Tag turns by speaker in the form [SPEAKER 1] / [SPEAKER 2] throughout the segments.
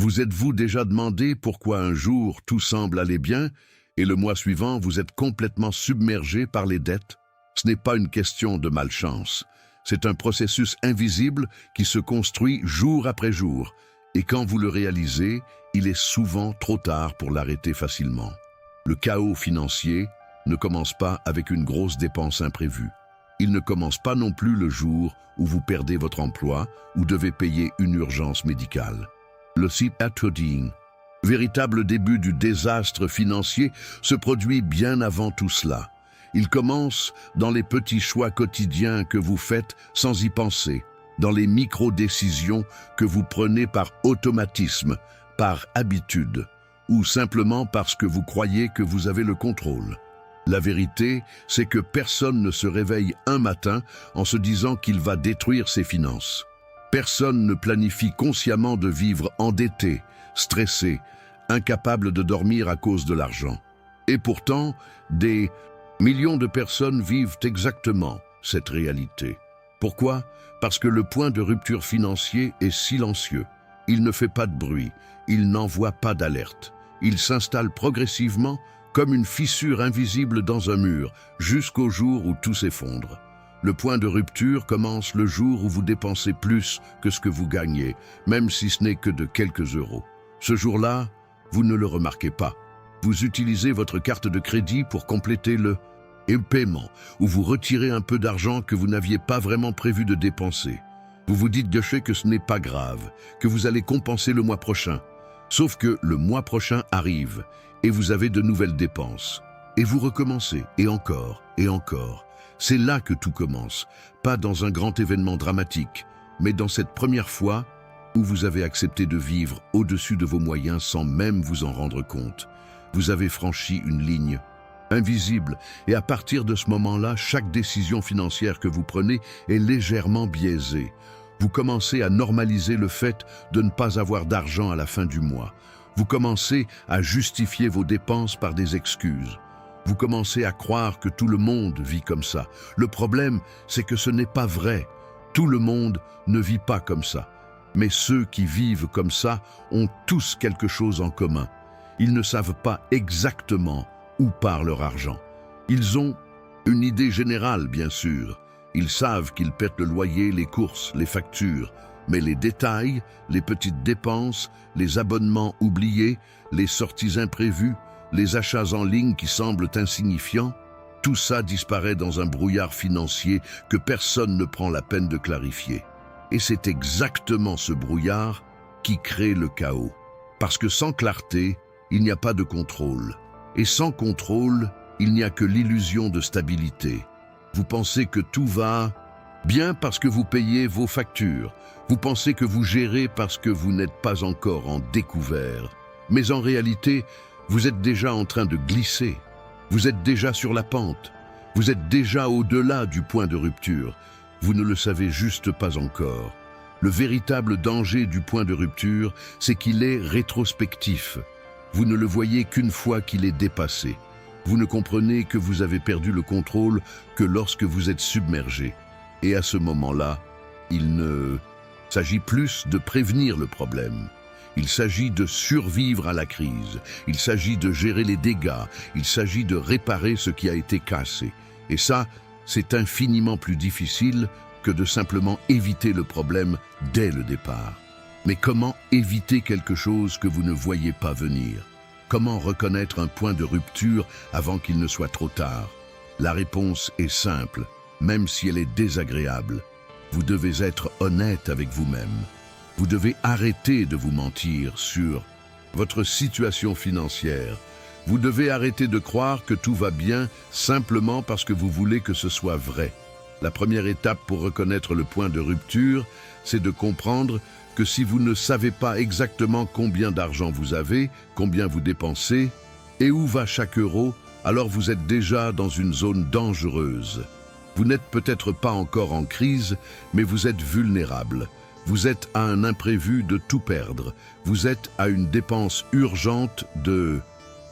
[SPEAKER 1] Vous êtes-vous déjà demandé pourquoi un jour tout semble aller bien et le mois suivant vous êtes complètement submergé par les dettes? Ce n'est pas une question de malchance. C'est un processus invisible qui se construit jour après jour. Et quand vous le réalisez, il est souvent trop tard pour l'arrêter facilement. Le chaos financier ne commence pas avec une grosse dépense imprévue. Il ne commence pas non plus le jour où vous perdez votre emploi ou devez payer une urgence médicale. Le coding, véritable début du désastre financier, se produit bien avant tout cela. Il commence dans les petits choix quotidiens que vous faites sans y penser, dans les micro-décisions que vous prenez par automatisme, par habitude, ou simplement parce que vous croyez que vous avez le contrôle. La vérité, c'est que personne ne se réveille un matin en se disant qu'il va détruire ses finances. Personne ne planifie consciemment de vivre endetté, stressé, incapable de dormir à cause de l'argent. Et pourtant, des millions de personnes vivent exactement cette réalité. Pourquoi? Parce que le point de rupture financier est silencieux. Il ne fait pas de bruit, il n'envoie pas d'alerte. Il s'installe progressivement comme une fissure invisible dans un mur, jusqu'au jour où tout s'effondre. Le point de rupture commence le jour où vous dépensez plus que ce que vous gagnez, même si ce n'est que de quelques euros. Ce jour-là, vous ne le remarquez pas. Vous utilisez votre carte de crédit pour compléter le paiement, ou vous retirez un peu d'argent que vous n'aviez pas vraiment prévu de dépenser. Vous vous dites que ce n'est pas grave, que vous allez compenser le mois prochain. Sauf que le mois prochain arrive, et vous avez de nouvelles dépenses. Et vous recommencez, et encore, et encore. C'est là que tout commence, pas dans un grand événement dramatique, mais dans cette première fois où vous avez accepté de vivre au-dessus de vos moyens sans même vous en rendre compte. Vous avez franchi une ligne invisible, et à partir de ce moment-là, chaque décision financière que vous prenez est légèrement biaisée. Vous commencez à normaliser le fait de ne pas avoir d'argent à la fin du mois. Vous commencez à justifier vos dépenses par des excuses. Vous commencez à croire que tout le monde vit comme ça. Le problème, c'est que ce n'est pas vrai. Tout le monde ne vit pas comme ça. Mais ceux qui vivent comme ça ont tous quelque chose en commun. Ils ne savent pas exactement où part leur argent. Ils ont une idée générale, bien sûr. Ils savent qu'ils paient le loyer, les courses, les factures. Mais les détails, les petites dépenses, les abonnements oubliés, les sorties imprévues, les achats en ligne qui semblent insignifiants, tout ça disparaît dans un brouillard financier que personne ne prend la peine de clarifier. Et c'est exactement ce brouillard qui crée le chaos. Parce que sans clarté, il n'y a pas de contrôle. Et sans contrôle, il n'y a que l'illusion de stabilité. Vous pensez que tout va bien parce que vous payez vos factures. Vous pensez que vous gérez parce que vous n'êtes pas encore en découvert. Mais en réalité, vous êtes déjà en train de glisser. Vous êtes déjà sur la pente. Vous êtes déjà au-delà du point de rupture. Vous ne le savez juste pas encore. Le véritable danger du point de rupture, c'est qu'il est rétrospectif. Vous ne le voyez qu'une fois qu'il est dépassé. Vous ne comprenez que vous avez perdu le contrôle que lorsque vous êtes submergé. Et à ce moment-là, il ne s'agit plus de prévenir le problème. Il s'agit de survivre à la crise. Il s'agit de gérer les dégâts. Il s'agit de réparer ce qui a été cassé. Et ça, c'est infiniment plus difficile que de simplement éviter le problème dès le départ. Mais comment éviter quelque chose que vous ne voyez pas venir? Comment reconnaître un point de rupture avant qu'il ne soit trop tard? La réponse est simple, même si elle est désagréable. Vous devez être honnête avec vous-même. Vous devez arrêter de vous mentir sur votre situation financière. Vous devez arrêter de croire que tout va bien simplement parce que vous voulez que ce soit vrai. La première étape pour reconnaître le point de rupture, c'est de comprendre que si vous ne savez pas exactement combien d'argent vous avez, combien vous dépensez et où va chaque euro, alors vous êtes déjà dans une zone dangereuse. Vous n'êtes peut-être pas encore en crise, mais vous êtes vulnérable. Vous êtes à un imprévu de tout perdre. Vous êtes à une dépense urgente de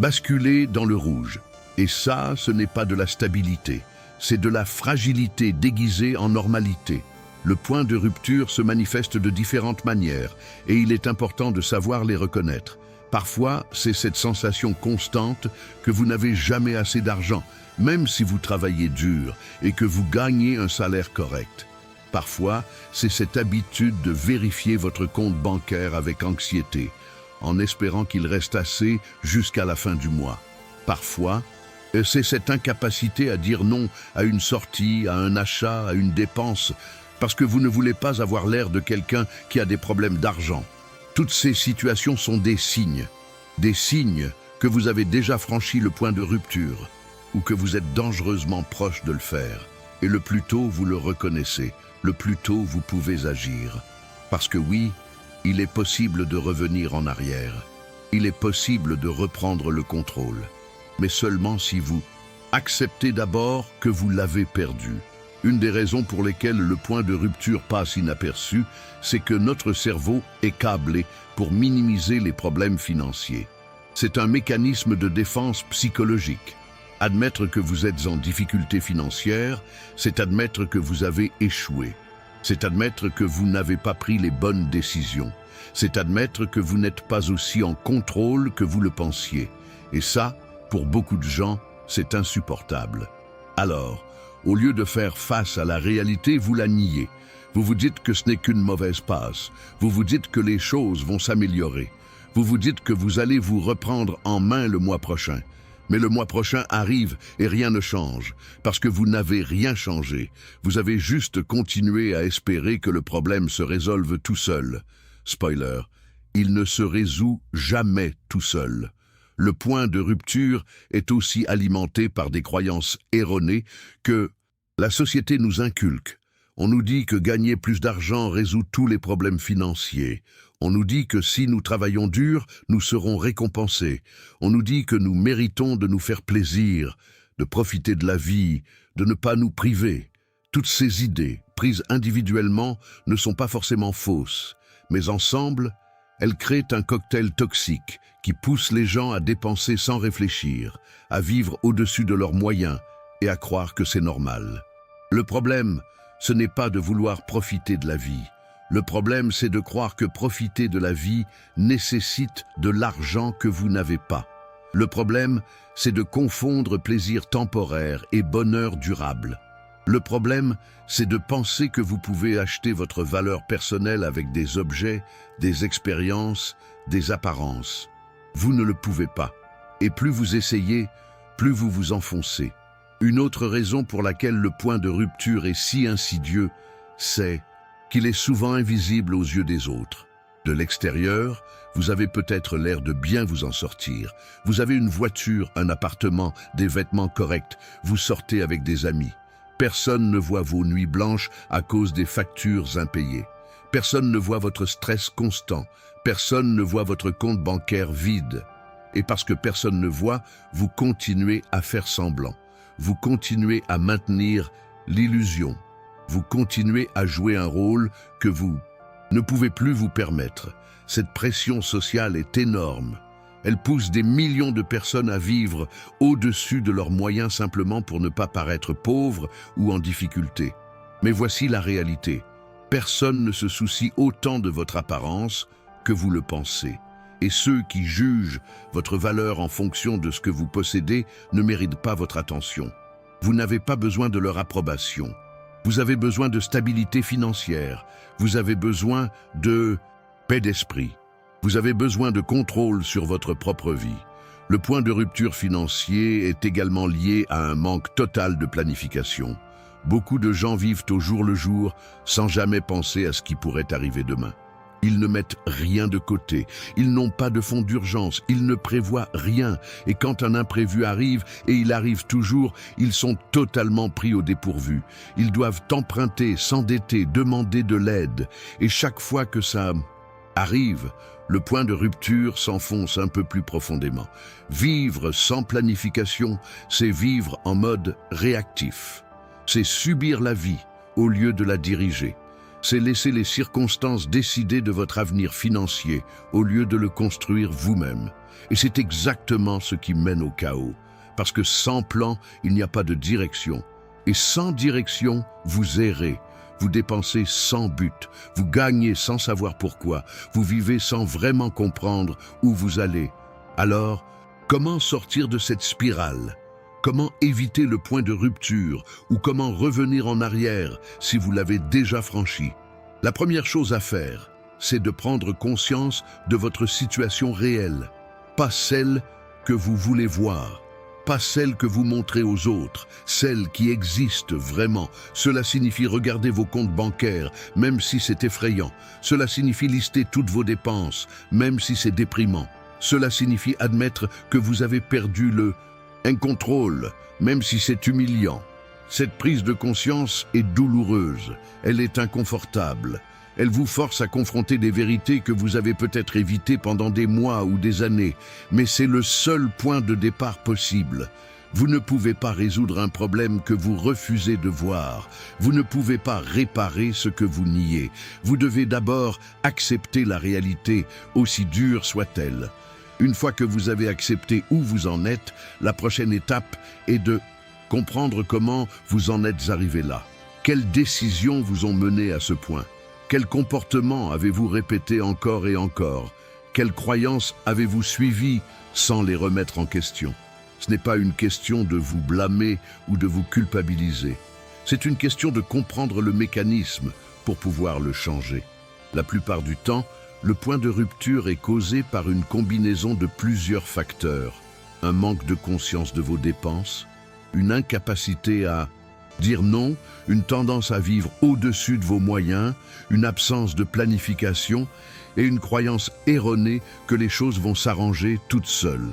[SPEAKER 1] basculer dans le rouge. Et ça, ce n'est pas de la stabilité. C'est de la fragilité déguisée en normalité. Le point de rupture se manifeste de différentes manières et il est important de savoir les reconnaître. Parfois, c'est cette sensation constante que vous n'avez jamais assez d'argent, même si vous travaillez dur et que vous gagnez un salaire correct. Parfois, c'est cette habitude de vérifier votre compte bancaire avec anxiété, en espérant qu'il reste assez jusqu'à la fin du mois. Parfois, c'est cette incapacité à dire non à une sortie, à un achat, à une dépense, parce que vous ne voulez pas avoir l'air de quelqu'un qui a des problèmes d'argent. Toutes ces situations sont des signes que vous avez déjà franchi le point de rupture ou que vous êtes dangereusement proche de le faire. Et le plus tôt vous le reconnaissez, le plus tôt vous pouvez agir. Parce que oui, il est possible de revenir en arrière. Il est possible de reprendre le contrôle. Mais seulement si vous acceptez d'abord que vous l'avez perdu. Une des raisons pour lesquelles le point de rupture passe inaperçu, c'est que notre cerveau est câblé pour minimiser les problèmes financiers. C'est un mécanisme de défense psychologique. Admettre que vous êtes en difficulté financière, c'est admettre que vous avez échoué. C'est admettre que vous n'avez pas pris les bonnes décisions. C'est admettre que vous n'êtes pas aussi en contrôle que vous le pensiez. Et ça, pour beaucoup de gens, c'est insupportable. Alors, au lieu de faire face à la réalité, vous la niez. Vous vous dites que ce n'est qu'une mauvaise passe. Vous vous dites que les choses vont s'améliorer. Vous vous dites que vous allez vous reprendre en main le mois prochain. Mais le mois prochain arrive et rien ne change, parce que vous n'avez rien changé. Vous avez juste continué à espérer que le problème se résolve tout seul. Spoiler, il ne se résout jamais tout seul. Le point de rupture est aussi alimenté par des croyances erronées que la société nous inculque. On nous dit que gagner plus d'argent résout tous les problèmes financiers. On nous dit que si nous travaillons dur, nous serons récompensés. On nous dit que nous méritons de nous faire plaisir, de profiter de la vie, de ne pas nous priver. Toutes ces idées, prises individuellement, ne sont pas forcément fausses, mais ensemble, elles créent un cocktail toxique qui pousse les gens à dépenser sans réfléchir, à vivre au-dessus de leurs moyens et à croire que c'est normal. Le problème, ce n'est pas de vouloir profiter de la vie. Le problème, c'est de croire que profiter de la vie nécessite de l'argent que vous n'avez pas. Le problème, c'est de confondre plaisir temporaire et bonheur durable. Le problème, c'est de penser que vous pouvez acheter votre valeur personnelle avec des objets, des expériences, des apparences. Vous ne le pouvez pas. Et plus vous essayez, plus vous vous enfoncez. Une autre raison pour laquelle le point de rupture est si insidieux, c'est qu'il est souvent invisible aux yeux des autres. De l'extérieur, vous avez peut-être l'air de bien vous en sortir. Vous avez une voiture, un appartement, des vêtements corrects. Vous sortez avec des amis. Personne ne voit vos nuits blanches à cause des factures impayées. Personne ne voit votre stress constant. Personne ne voit votre compte bancaire vide. Et parce que personne ne voit, vous continuez à faire semblant. Vous continuez à maintenir l'illusion. Vous continuez à jouer un rôle que vous ne pouvez plus vous permettre. Cette pression sociale est énorme. Elle pousse des millions de personnes à vivre au-dessus de leurs moyens simplement pour ne pas paraître pauvres ou en difficulté. Mais voici la réalité. Personne ne se soucie autant de votre apparence que vous le pensez. Et ceux qui jugent votre valeur en fonction de ce que vous possédez ne méritent pas votre attention. Vous n'avez pas besoin de leur approbation. Vous avez besoin de stabilité financière. Vous avez besoin de paix d'esprit. Vous avez besoin de contrôle sur votre propre vie. Le point de rupture financier est également lié à un manque total de planification. Beaucoup de gens vivent au jour le jour sans jamais penser à ce qui pourrait arriver demain. Ils ne mettent rien de côté, ils n'ont pas de fonds d'urgence, ils ne prévoient rien. Et quand un imprévu arrive, et il arrive toujours, ils sont totalement pris au dépourvu. Ils doivent emprunter, s'endetter, demander de l'aide. Et chaque fois que ça arrive, le point de rupture s'enfonce un peu plus profondément. Vivre sans planification, c'est vivre en mode réactif. C'est subir la vie au lieu de la diriger. C'est laisser les circonstances décider de votre avenir financier au lieu de le construire vous-même. Et c'est exactement ce qui mène au chaos. Parce que sans plan, il n'y a pas de direction. Et sans direction, vous errez. Vous dépensez sans but, vous gagnez sans savoir pourquoi, vous vivez sans vraiment comprendre où vous allez. Alors, comment sortir de cette spirale? Comment éviter le point de rupture ou comment revenir en arrière si vous l'avez déjà franchi? La première chose à faire, c'est de prendre conscience de votre situation réelle, pas celle que vous voulez voir, pas celle que vous montrez aux autres, celle qui existe vraiment. Cela signifie regarder vos comptes bancaires, même si c'est effrayant. Cela signifie lister toutes vos dépenses, même si c'est déprimant. Cela signifie admettre que vous avez perdu le contrôle, même si c'est humiliant. Cette prise de conscience est douloureuse, elle est inconfortable. Elle vous force à confronter des vérités que vous avez peut-être évitées pendant des mois ou des années, mais c'est le seul point de départ possible. Vous ne pouvez pas résoudre un problème que vous refusez de voir. Vous ne pouvez pas réparer ce que vous niez. Vous devez d'abord accepter la réalité, aussi dure soit-elle. Une fois que vous avez accepté où vous en êtes, la prochaine étape est de comprendre comment vous en êtes arrivé là. Quelles décisions vous ont mené à ce point? Quels comportements avez-vous répétés encore et encore? Quelles croyances avez-vous suivies sans les remettre en question? Ce n'est pas une question de vous blâmer ou de vous culpabiliser. C'est une question de comprendre le mécanisme pour pouvoir le changer. La plupart du temps, le point de rupture est causé par une combinaison de plusieurs facteurs. Un manque de conscience de vos dépenses, une incapacité à dire non, une tendance à vivre au-dessus de vos moyens, une absence de planification et une croyance erronée que les choses vont s'arranger toutes seules.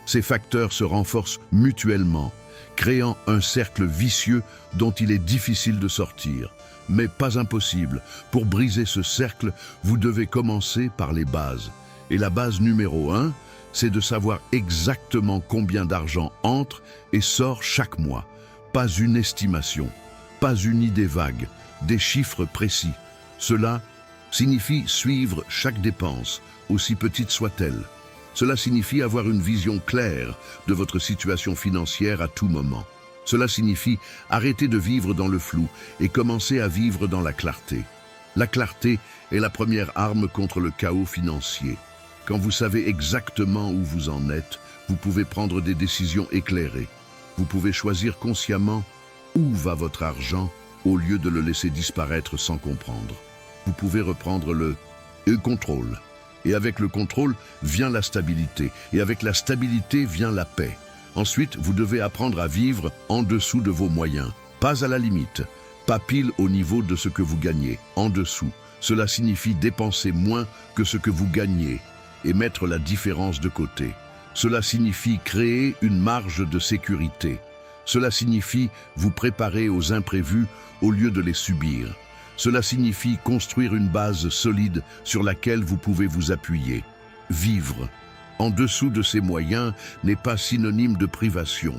[SPEAKER 1] Ces facteurs se renforcent mutuellement, créant un cercle vicieux dont il est difficile de sortir. Mais pas impossible. Pour briser ce cercle, vous devez commencer par les bases. Et la base numéro 1, c'est de savoir exactement combien d'argent entre et sort chaque mois. Pas une estimation, pas une idée vague, des chiffres précis. Cela signifie suivre chaque dépense, aussi petite soit-elle. Cela signifie avoir une vision claire de votre situation financière à tout moment. Cela signifie arrêter de vivre dans le flou et commencer à vivre dans la clarté. La clarté est la première arme contre le chaos financier. Quand vous savez exactement où vous en êtes, vous pouvez prendre des décisions éclairées. Vous pouvez choisir consciemment où va votre argent au lieu de le laisser disparaître sans comprendre. Vous pouvez reprendre le contrôle. Et avec le contrôle vient la stabilité. Et avec la stabilité vient la paix. Ensuite, vous devez apprendre à vivre en dessous de vos moyens. Pas à la limite, pas pile au niveau de ce que vous gagnez, en dessous. Cela signifie dépenser moins que ce que vous gagnez et mettre la différence de côté. Cela signifie créer une marge de sécurité. Cela signifie vous préparer aux imprévus au lieu de les subir. Cela signifie construire une base solide sur laquelle vous pouvez vous appuyer. Vivre en dessous de ses moyens n'est pas synonyme de privation.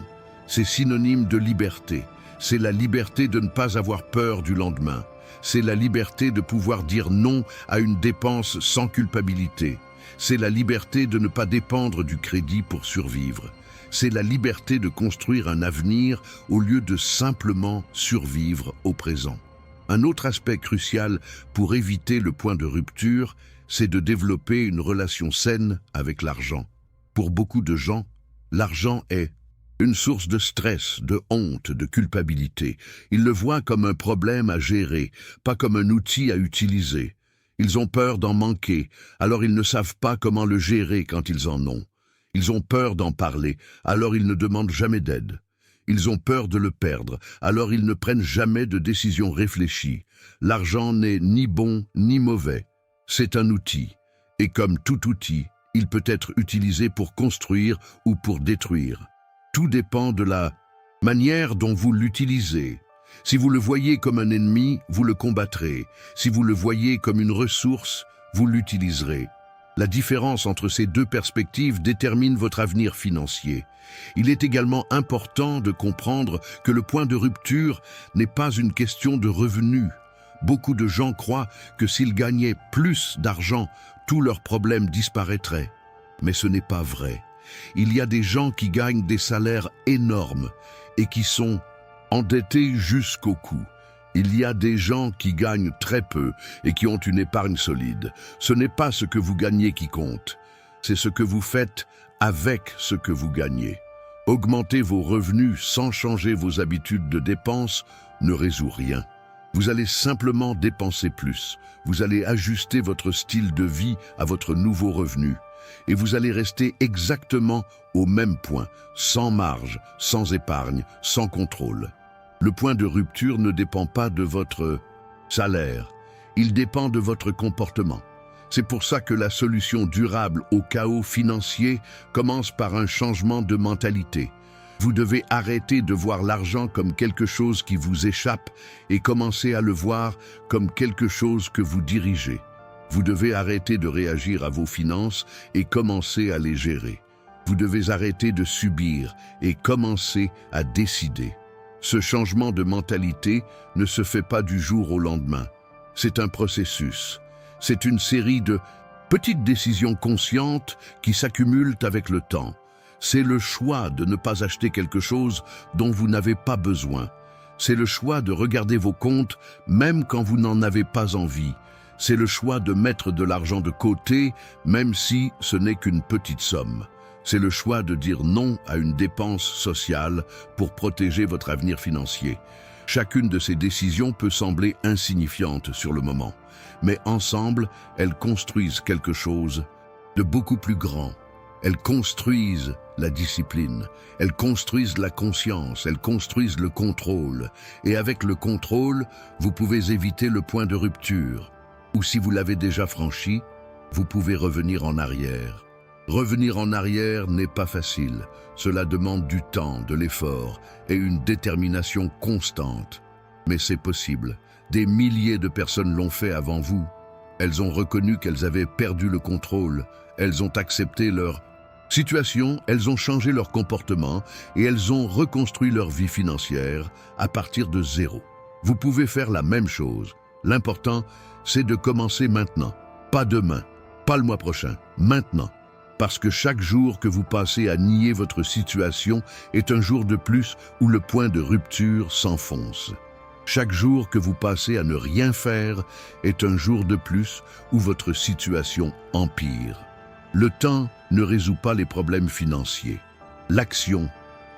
[SPEAKER 1] C'est synonyme de liberté. C'est la liberté de ne pas avoir peur du lendemain. C'est la liberté de pouvoir dire non à une dépense sans culpabilité. C'est la liberté de ne pas dépendre du crédit pour survivre. C'est la liberté de construire un avenir au lieu de simplement survivre au présent. Un autre aspect crucial pour éviter le point de rupture, c'est de développer une relation saine avec l'argent. Pour beaucoup de gens, l'argent est une source de stress, de honte, de culpabilité. Ils le voient comme un problème à gérer, pas comme un outil à utiliser. Ils ont peur d'en manquer, alors ils ne savent pas comment le gérer quand ils en ont. Ils ont peur d'en parler, alors ils ne demandent jamais d'aide. Ils ont peur de le perdre, alors ils ne prennent jamais de décision réfléchie. L'argent n'est ni bon ni mauvais. C'est un outil, et comme tout outil, il peut être utilisé pour construire ou pour détruire. Tout dépend de la manière dont vous l'utilisez. Si vous le voyez comme un ennemi, vous le combattrez. Si vous le voyez comme une ressource, vous l'utiliserez. La différence entre ces deux perspectives détermine votre avenir financier. Il est également important de comprendre que le point de rupture n'est pas une question de revenus. Beaucoup de gens croient que s'ils gagnaient plus d'argent, tous leurs problèmes disparaîtraient. Mais ce n'est pas vrai. Il y a des gens qui gagnent des salaires énormes et qui sont endettés jusqu'au cou. Il y a des gens qui gagnent très peu et qui ont une épargne solide. Ce n'est pas ce que vous gagnez qui compte, c'est ce que vous faites avec ce que vous gagnez. Augmenter vos revenus sans changer vos habitudes de dépenses ne résout rien. Vous allez simplement dépenser plus. Vous allez ajuster votre style de vie à votre nouveau revenu. Et vous allez rester exactement au même point, sans marge, sans épargne, sans contrôle. Le point de rupture ne dépend pas de votre salaire, il dépend de votre comportement. C'est pour ça que la solution durable au chaos financier commence par un changement de mentalité. Vous devez arrêter de voir l'argent comme quelque chose qui vous échappe et commencer à le voir comme quelque chose que vous dirigez. Vous devez arrêter de réagir à vos finances et commencer à les gérer. Vous devez arrêter de subir et commencer à décider. Ce changement de mentalité ne se fait pas du jour au lendemain. C'est un processus. C'est une série de petites décisions conscientes qui s'accumulent avec le temps. C'est le choix de ne pas acheter quelque chose dont vous n'avez pas besoin. C'est le choix de regarder vos comptes même quand vous n'en avez pas envie. C'est le choix de mettre de l'argent de côté même si ce n'est qu'une petite somme. C'est le choix de dire non à une dépense sociale pour protéger votre avenir financier. Chacune de ces décisions peut sembler insignifiante sur le moment, mais ensemble, elles construisent quelque chose de beaucoup plus grand. Elles construisent la discipline, elles construisent la conscience, elles construisent le contrôle. Et avec le contrôle, vous pouvez éviter le point de rupture. Ou si vous l'avez déjà franchi, vous pouvez revenir en arrière. Revenir en arrière n'est pas facile. Cela demande du temps, de l'effort et une détermination constante. Mais c'est possible. Des milliers de personnes l'ont fait avant vous. Elles ont reconnu qu'elles avaient perdu le contrôle. Elles ont accepté leur situation, elles ont changé leur comportement et elles ont reconstruit leur vie financière à partir de zéro. Vous pouvez faire la même chose. L'important, c'est de commencer maintenant. Pas demain, pas le mois prochain, maintenant. Parce que chaque jour que vous passez à nier votre situation est un jour de plus où le point de rupture s'enfonce. Chaque jour que vous passez à ne rien faire est un jour de plus où votre situation empire. Le temps ne résout pas les problèmes financiers. L'action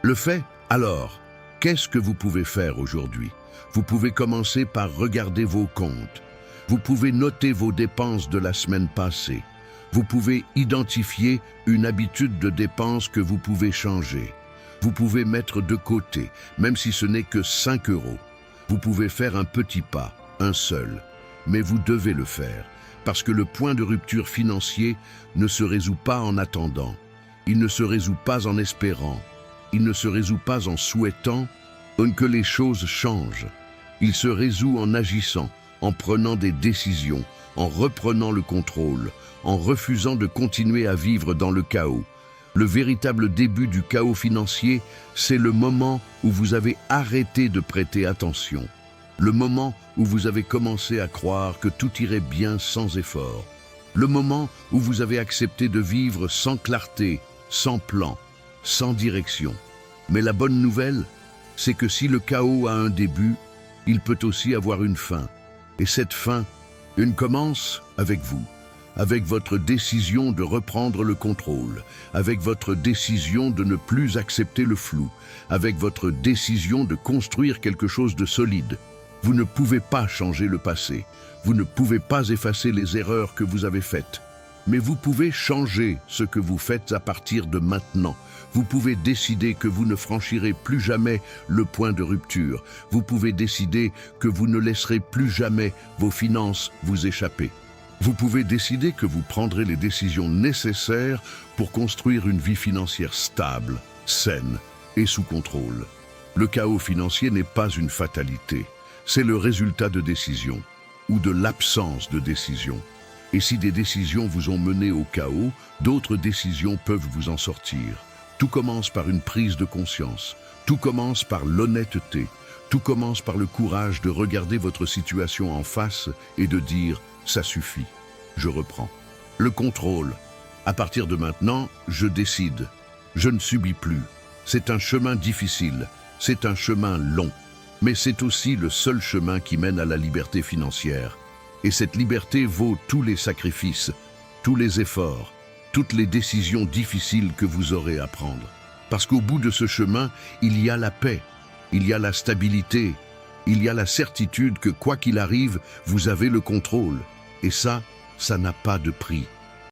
[SPEAKER 1] le fait. Alors, qu'est-ce que vous pouvez faire aujourd'hui? Vous pouvez commencer par regarder vos comptes. Vous pouvez noter vos dépenses de la semaine passée. Vous pouvez identifier une habitude de dépense que vous pouvez changer. Vous pouvez mettre de côté, même si ce n'est que 5 €. Vous pouvez faire un petit pas, un seul, mais vous devez le faire, parce que le point de rupture financier ne se résout pas en attendant. Il ne se résout pas en espérant. Il ne se résout pas en souhaitant que les choses changent. Il se résout en agissant, en prenant des décisions, en reprenant le contrôle, en refusant de continuer à vivre dans le chaos. Le véritable début du chaos financier, c'est le moment où vous avez arrêté de prêter attention. Le moment où vous avez commencé à croire que tout irait bien sans effort. Le moment où vous avez accepté de vivre sans clarté, sans plan, sans direction. Mais la bonne nouvelle, c'est que si le chaos a un début, il peut aussi avoir une fin. Et cette fin, commence avec vous. Avec votre décision de reprendre le contrôle, avec votre décision de ne plus accepter le flou, avec votre décision de construire quelque chose de solide. Vous ne pouvez pas changer le passé, vous ne pouvez pas effacer les erreurs que vous avez faites, mais vous pouvez changer ce que vous faites à partir de maintenant. Vous pouvez décider que vous ne franchirez plus jamais le point de rupture. Vous pouvez décider que vous ne laisserez plus jamais vos finances vous échapper. Vous pouvez décider que vous prendrez les décisions nécessaires pour construire une vie financière stable, saine et sous contrôle. Le chaos financier n'est pas une fatalité, c'est le résultat de décisions ou de l'absence de décisions. Et si des décisions vous ont mené au chaos, d'autres décisions peuvent vous en sortir. Tout commence par une prise de conscience, tout commence par l'honnêteté, tout commence par le courage de regarder votre situation en face et de dire « ça suffit, je reprends ». Le contrôle. À partir de maintenant, je décide. Je ne subis plus. C'est un chemin difficile, c'est un chemin long. Mais c'est aussi le seul chemin qui mène à la liberté financière. Et cette liberté vaut tous les sacrifices, tous les efforts, toutes les décisions difficiles que vous aurez à prendre. Parce qu'au bout de ce chemin, il y a la paix, il y a la stabilité, il y a la certitude que quoi qu'il arrive, vous avez le contrôle. Et ça n'a pas de prix.